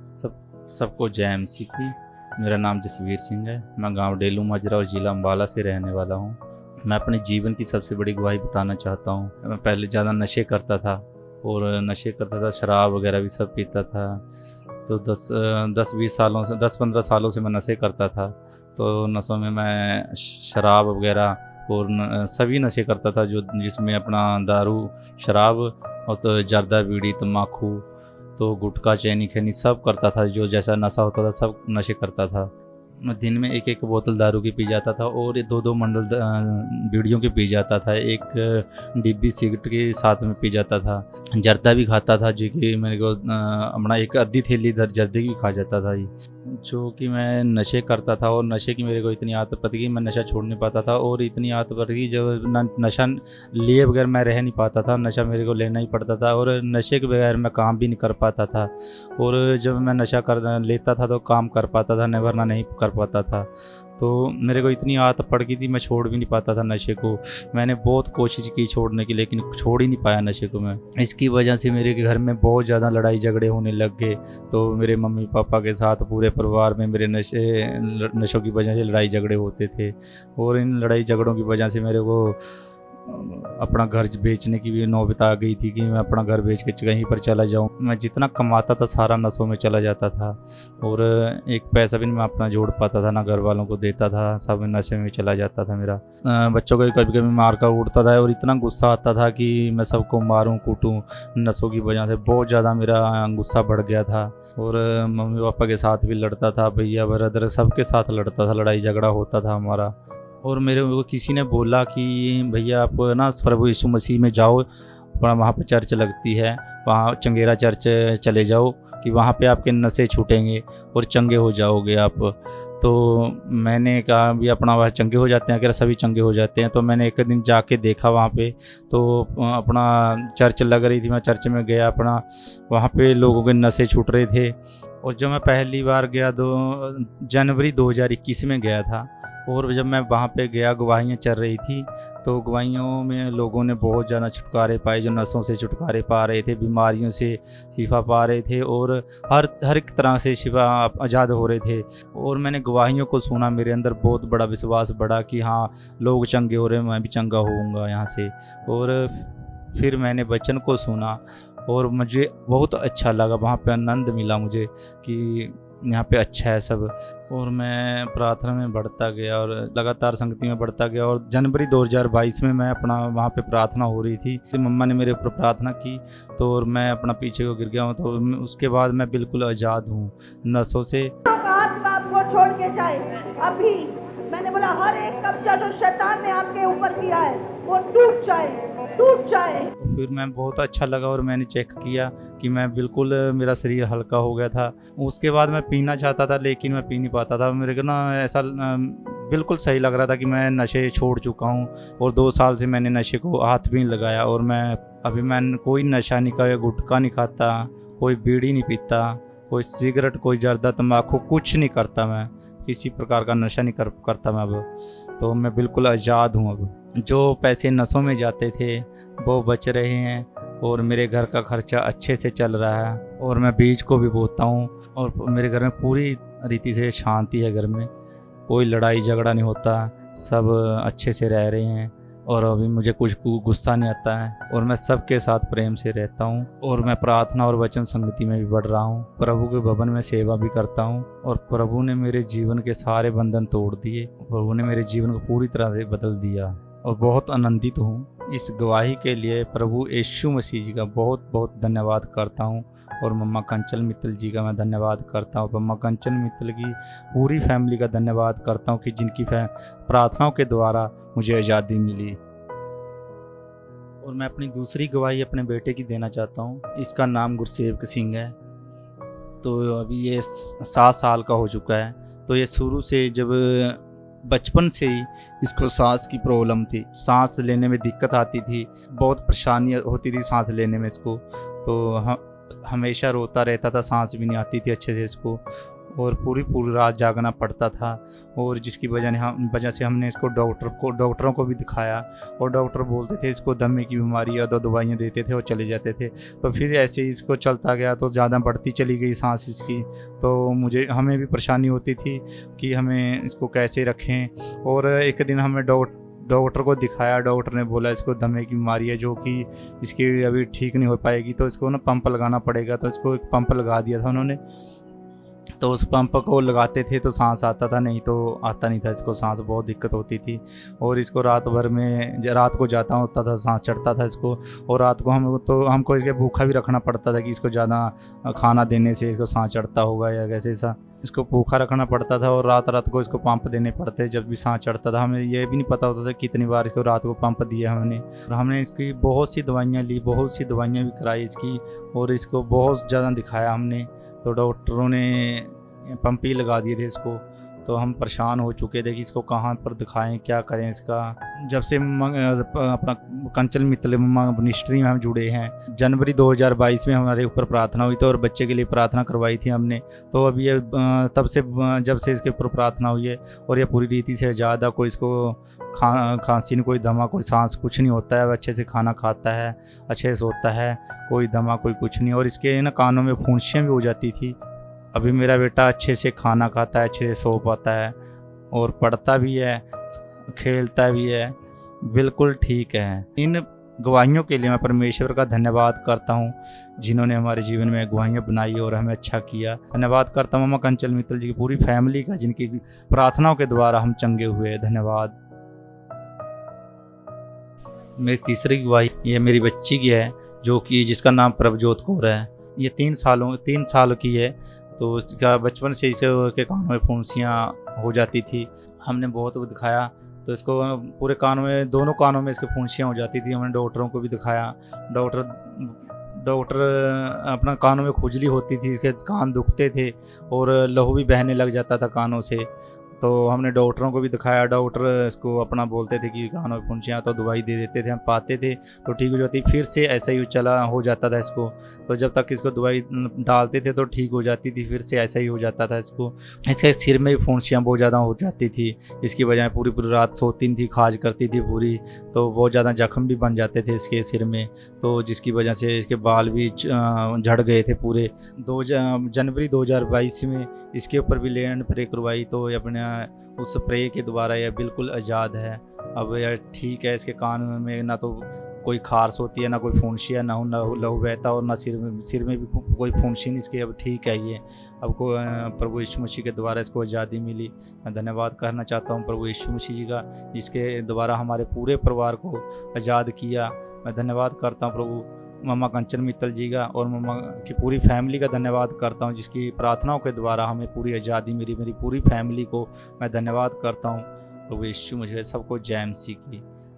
सबको जय एमसी की। मेरा नाम जसवीर सिंह है। मैं गांव डेलू माजरा और ज़िला अम्बाला से रहने वाला हूं। मैं अपने जीवन की सबसे बड़ी गवाही बताना चाहता हूं। मैं पहले ज़्यादा नशे करता था और नशे करता था, शराब वगैरह भी सब पीता था। तो 10-15 सालों से मैं नशे करता था। तो नशों में मैं शराब वगैरह और सभी नशे करता था, जो जिसमें अपना दारू, शराब और तो जर्दा, बीड़ी, तम्बाकू, तो गुटखा, चैनी, खैनी सब करता था। जो जैसा नशा होता था सब नशे करता था। मैं दिन में एक एक बोतल दारू की पी जाता था और ये दो दो मंडल बीड़ियों की पी जाता था। एक डिब्बी सिगरेट के साथ में पी जाता था। जर्दा भी खाता था, जो कि मेरे को अपना एक आधी थैली जर्दे की भी खा जाता था। जो कि मैं नशे करता था और नशे की मेरे को इतनी आदत पड़ गई, मैं नशा छोड़ नहीं पाता था। और इतनी आदत पड़ गई जब नशा लिए बगैर मैं रह नहीं पाता था, नशा मेरे को लेना ही पड़ता था। और नशे के बगैर मैं काम भी नहीं कर पाता था। और जब मैं नशा कर लेता था तो काम कर पाता था, नहीं वरना नहीं कर पाता था। तो मेरे को इतनी आदत पड़ गई थी, मैं छोड़ भी नहीं पाता था नशे को। मैंने बहुत कोशिश की छोड़ने की, लेकिन छोड़ ही नहीं पाया नशे को मैं। इसकी वजह से मेरे घर में बहुत ज़्यादा लड़ाई झगड़े होने लग गए। तो मेरे मम्मी पापा के साथ पूरे परिवार में मेरे नशों की वजह से लड़ाई झगड़े होते थे। और इन लड़ाई झगड़ों की वजह से मेरे को अपना घर बेचने की भी नौबत आ गई थी कि मैं अपना घर बेच के कहीं पर चला जाऊं। मैं जितना कमाता था सारा नशों में चला जाता था और एक पैसा भी मैं अपना जोड़ पाता था, ना घर वालों को देता था, सब नशे में चला जाता था मेरा। बच्चों को कभी कभी मार कर उड़ता था और इतना गुस्सा आता था कि मैं सबको मारूं कूटूं। नशों की वजह से बहुत ज़्यादा मेरा गुस्सा बढ़ गया था। और मम्मी पापा के साथ भी लड़ता था, भैया ब्रदर सबके साथ लड़ता था, लड़ाई झगड़ा होता था हमारा। और मेरे को किसी ने बोला कि भैया आप ना प्रभु यीशु मसीह में जाओ, वहाँ पे चर्च लगती है, वहाँ चंगेरा चर्च चले जाओ कि वहाँ पे आपके नशे छूटेंगे और चंगे हो जाओगे आप। तो मैंने कहा भी अपना वह चंगे हो जाते हैं, अगर सभी चंगे हो जाते हैं। तो मैंने एक दिन जाके देखा वहाँ पे, तो अपना चर्च लग रही थी, मैं चर्च में गया अपना, वहाँ पे लोगों के नशे छूट रहे थे। और जब मैं पहली बार गया जनवरी 2021 में गया था, और जब मैं वहाँ पे गया गवाहियाँ चल रही थी, तो गवाहियों में लोगों ने बहुत ज़्यादा छुटकारे पाए, जो नशों से छुटकारे पा रहे थे, बीमारियों से शिफा पा रहे थे और हर एक तरह से शिफा आज़ाद हो रहे थे। और मैंने गवाहियों को सुना, मेरे अंदर बहुत बड़ा विश्वास बढ़ा कि हाँ लोग चंगे हो रहे हैं, मैं भी चंगा होऊंगा यहाँ से। और फिर मैंने वचन को सुना और मुझे बहुत अच्छा लगा, वहाँ पे आनंद मिला मुझे कि यहाँ पे अच्छा है सब। और मैं प्रार्थना में बढ़ता गया और लगातार संगति में बढ़ता गया। और जनवरी 2022 में मैं अपना वहाँ पे प्रार्थना हो रही थी, तो मम्मा ने मेरे ऊपर प्रार्थना की, तो और मैं अपना पीछे को गिर गया हूँ। तो उसके बाद मैं बिल्कुल आज़ाद हूँ नशों से। आत्मा आपको छोड़ के जाए अभी। मैंने बोला हर एक कब्जा जो शैतान ने आपके ऊपर किया है वो टूट जाए, टूट जाए। फिर मैं बहुत अच्छा लगा और मैंने चेक किया कि मैं बिल्कुल मेरा शरीर हल्का हो गया था। उसके बाद मैं पीना चाहता था लेकिन मैं पी नहीं पाता था। मेरे को ना ऐसा बिल्कुल सही लग रहा था कि मैं नशे छोड़ चुका हूँ। और 2 साल से मैंने नशे को हाथ भी नहीं लगाया। और मैं कोई नशा नहीं खाया, गुटखा नहीं खाता, कोई बीड़ी नहीं पीता, कोई सिगरेट, कोई जर्दा, तम्बाकू कुछ नहीं करता। मैं किसी प्रकार का नशा नहीं करता मैं अब। तो मैं बिल्कुल आज़ाद हूँ अब। जो पैसे नशों में जाते थे वो बच रहे हैं और मेरे घर का खर्चा अच्छे से चल रहा है। और मैं बीज को भी बोता हूँ और मेरे घर में पूरी रीति से शांति है। घर में कोई लड़ाई झगड़ा नहीं होता, सब अच्छे से रह रहे हैं। और अभी मुझे कुछ गुस्सा नहीं आता है और मैं सबके साथ प्रेम से रहता हूँ। और मैं प्रार्थना और वचन संगति में भी बढ़ रहा हूँ, प्रभु के भवन में सेवा भी करता हूँ। और प्रभु ने मेरे जीवन के सारे बंधन तोड़ दिए, प्रभु ने मेरे जीवन को पूरी तरह से बदल दिया। और बहुत आनंदित हूँ इस गवाही के लिए। प्रभु यीशु मसीह जी का बहुत बहुत धन्यवाद करता हूँ। और मम्मा कंचन मित्तल जी का मैं धन्यवाद करता हूँ। मम्मा कंचन मित्तल की पूरी फैमिली का धन्यवाद करता हूँ कि जिनकी प्रार्थनाओं के द्वारा मुझे आज़ादी मिली। और मैं अपनी दूसरी गवाही अपने बेटे की देना चाहता हूँ। इसका नाम गुरसेवक सिंह है। तो अभी ये 7 साल का हो चुका है। तो ये शुरू से जब बचपन से ही इसको सांस की प्रॉब्लम थी, सांस लेने में दिक्कत आती थी, बहुत परेशानी होती थी सांस लेने में इसको। तो हमेशा रोता रहता था, सांस भी नहीं आती थी अच्छे से इसको। और पूरी पूरी रात जागना पड़ता था। और जिसकी वजह से हमने इसको डॉक्टरों को भी दिखाया, और डॉक्टर बोलते थे इसको दमे की बीमारी है, 2 दवाइयाँ देते थे और चले जाते थे। तो फिर ऐसे ही इसको चलता गया तो ज़्यादा बढ़ती चली गई सांस इसकी। तो हमें भी परेशानी होती थी कि हमें इसको कैसे रखें। और एक दिन हमें डॉक्टर को दिखाया, डॉक्टर ने बोला इसको दमे की बीमारी है जो कि इसकी अभी ठीक नहीं हो पाएगी, तो इसको ना पंप लगाना पड़ेगा। तो इसको एक पंप लगा दिया था उन्होंने। तो उस पंप को लगाते थे तो सांस आता था, नहीं तो आता नहीं था इसको सांस, बहुत दिक्कत होती थी। और इसको रात को जाता होता था, सांस चढ़ता था इसको। और रात को हमको इसके भूखा भी रखना पड़ता था कि इसको ज़्यादा खाना देने से इसको सांस चढ़ता होगा या कैसे सा, इसको भूखा रखना पड़ता था। और रात को इसको पंप देने पड़ते जब भी सांस चढ़ता था। हमें ये भी नहीं पता होता था कितनी बार इसको रात को पंप दिया हमने। और हमने इसकी बहुत सी दवाइयाँ ली, बहुत सी दवाइयाँ भी कराई इसकी, और इसको बहुत ज़्यादा दिखाया हमने। तो डॉक्टरों ने पंप ही लगा दिए थे इसको। तो हम परेशान हो चुके थे कि इसको कहाँ पर दिखाएं, क्या करें इसका। जब से अपना कंचन मित्तल मिनिस्ट्री में हम जुड़े हैं, जनवरी 2022 में हमारे ऊपर प्रार्थना हुई थी और बच्चे के लिए प्रार्थना करवाई थी हमने। तो अब ये तब से जब से इसके ऊपर प्रार्थना हुई है और ये पूरी रीति से आज़ाद है। कोई इसको खांसी नहीं, कोई दमा, कोई सांस, कुछ नहीं होता है। अच्छे से खाना खाता है, अच्छे से सोता है, कोई दमा, कोई कुछ नहीं। और इसके ना कानों में फुंसियाँ भी हो जाती थी। अभी मेरा बेटा अच्छे से खाना खाता है, अच्छे से सो पाता है, और पढ़ता भी है, खेलता भी है, बिल्कुल ठीक है। इन गवाहियों के लिए मैं परमेश्वर का धन्यवाद करता हूँ जिन्होंने हमारे जीवन में गवाहियाँ बनाई और हमें अच्छा किया। धन्यवाद करता हूँ मामा कंचन मित्तल जी की पूरी फैमिली का, जिनकी प्रार्थनाओं के द्वारा हम चंगे हुए। धन्यवाद। मेरी तीसरी गवाही ये मेरी बच्ची की है, जो कि जिसका नाम प्रभजोत कौर है। ये 3 साल की है। तो इसका बचपन से इसे के कानों में फुंसियाँ हो जाती थी। हमने बहुत दिखाया, तो इसको पूरे कानों में, दोनों कानों में इसके फुंसियाँ हो जाती थी। हमने डॉक्टरों को भी दिखाया। डॉक्टर अपना कानों में खुजली होती थी, इसके कान दुखते थे और लहू भी बहने लग जाता था कानों से। तो हमने डॉक्टरों को भी दिखाया। डॉक्टर इसको अपना बोलते थे कि कानों में फुंसियाँ, तो दवाई दे देते थे, हम पाते थे तो ठीक हो जाती। फिर से ऐसा ही हो जाता था इसको। तो जब तक इसको दवाई डालते थे तो ठीक हो जाती थी, फिर से ऐसा ही हो जाता था इसको। इसके सिर में भी फुंसियाँ बहुत ज़्यादा हो जाती थी। इसकी वजह पूरी रात सोती नहीं थी, खाज करती थी पूरी। तो बहुत ज़्यादा जख्म भी बन जाते थे इसके सिर में, तो जिसकी वजह से इसके बाल भी झड़ गए थे पूरे। जनवरी 2022 में इसके ऊपर भी लैंड प्रे करवाई, तो ये अपने उस स्प्रे के द्वारा यह बिल्कुल आज़ाद है। अब यह ठीक है। इसके कान में ना तो कोई खारस होती है, ना कोई फुंसियाँ, ना लहू बहता, और ना सिर में भी कोई फुंसी नहीं इसकी। अब ठीक है ये। अब प्रभु यीशु मसीह के द्वारा इसको आज़ादी मिली। मैं धन्यवाद करना चाहता हूँ प्रभु यीशु मसीह जी का, जिसके द्वारा हमारे पूरे परिवार को आज़ाद किया। मैं धन्यवाद करता हूँ प्रभु मामा कंचन मित्तल जी का, और मामा की पूरी फैमिली का धन्यवाद करता हूँ, जिसकी प्रार्थनाओं के द्वारा हमें पूरी आज़ादी मिली। मेरी पूरी फैमिली को मैं धन्यवाद करता हूँ। प्रभु यीशु मसीह सबको जय मसीह की।